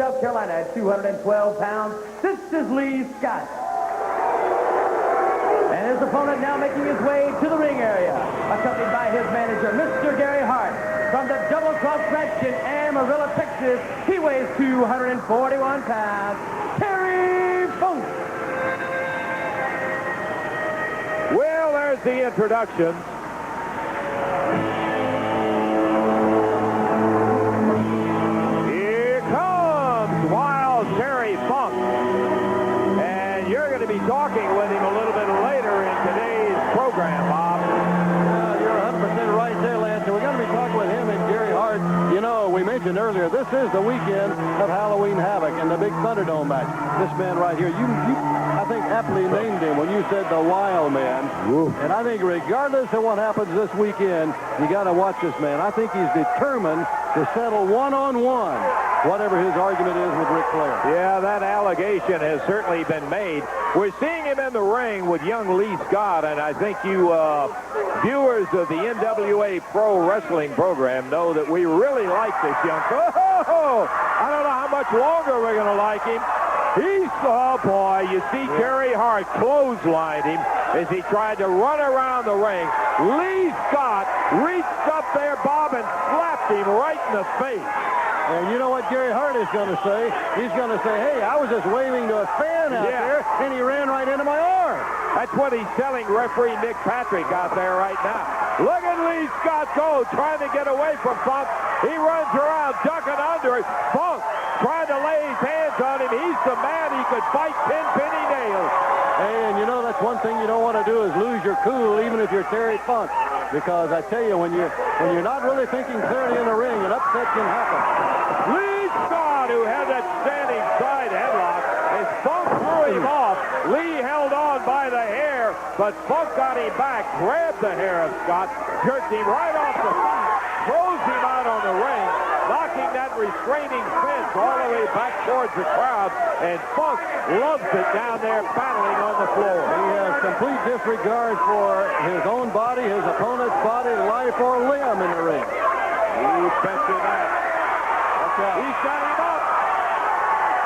South Carolina at 212 pounds. This is Lee Scott. And his opponent now making his way to the ring area, accompanied by his manager, Mr. Gary Hart. From the Double Cross Ranch in Amarillo, Texas, he weighs 241 pounds. Terry Funk. Well, there's the introduction. Here comes Wild Terry Funk. And you're going to be talking with him a little bit later in today's program, Bob. You're 100% right there, Lance. And we're going to be talking with him and Gary Hart. You know, we mentioned earlier, this is the weekend of Halloween Havoc and the big Thunderdome match. This man right here, I think aptly named him when you said the Wild Man. Ooh. And I think regardless of what happens this weekend, you got to watch this man. I think he's determined to settle one-on-one, whatever his argument is with Ric Flair. Yeah, that allegation has certainly been made. We're seeing him in the ring with young Lee Scott, and I think you viewers of the NWA Pro Wrestling program know that we really like this young fellow. Oh, I don't know how much longer we're going to like him. Oh boy, you see Gary Hart clotheslined him as he tried to run around the ring. Lee Scott reached up there, Bob, and slapped him right in the face. And you know what Gary Hart is going to say? He's going to say, hey, I was just waving to a fan out there, and he ran right into my arm. That's what he's telling referee Nick Patrick out there right now. Look at Lee Scott go, trying to get away from Funk. He runs around, ducking under it. Funk trying to lay his hands on him. He's the man. He could fight 10 penny nails. Hey, and you know that's one thing you don't want to do is lose your cool, even if you're Terry Funk. Because I tell you, when you're not really thinking clearly in the ring, an upset can happen. Lee Scott, who had that standing side headlock, as Funk threw him off. Lee held on by the hair, but Funk got him back, grabbed the hair of Scott, jerked him right off the feet, throws him out on the ring, knocking that restraining fence all the way back towards the crowd, and Funk loves it down there battling on the floor. He has complete disregard for his own body, his opponent's body, life or limb in the ring. You betcha that. He set him up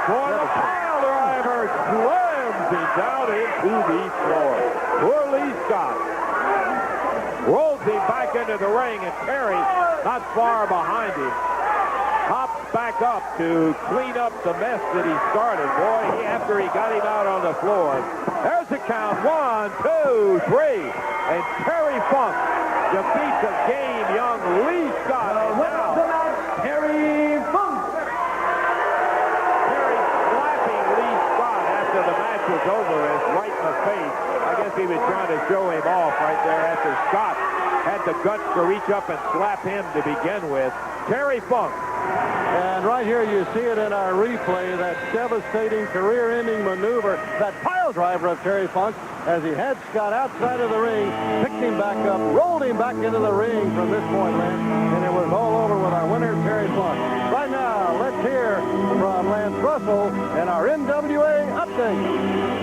for the pile driver, slams him down into the floor. Poor Lee Scott rolls him back into the ring, and Terry, not far behind him, hops back up to clean up the mess that he started. Boy, after he got him out on the floor. There's the count. 1, 2, 3. And Terry Funk defeats a game young Lee Scott. What's the match? Terry Funk. Terry slapping Lee Scott after the match was over is right in the face. I guess he was trying to show him off right there after Scott had the guts to reach up and slap him to begin with. Terry Funk. And right here you see it in our replay, that devastating career-ending maneuver, that pile driver of Terry Funk, as he had Scott outside of the ring, picked him back up, rolled him back into the ring from this point, Lance, and it was all over with our winner, Terry Funk. Right now, let's hear from Lance Russell and our NWA update.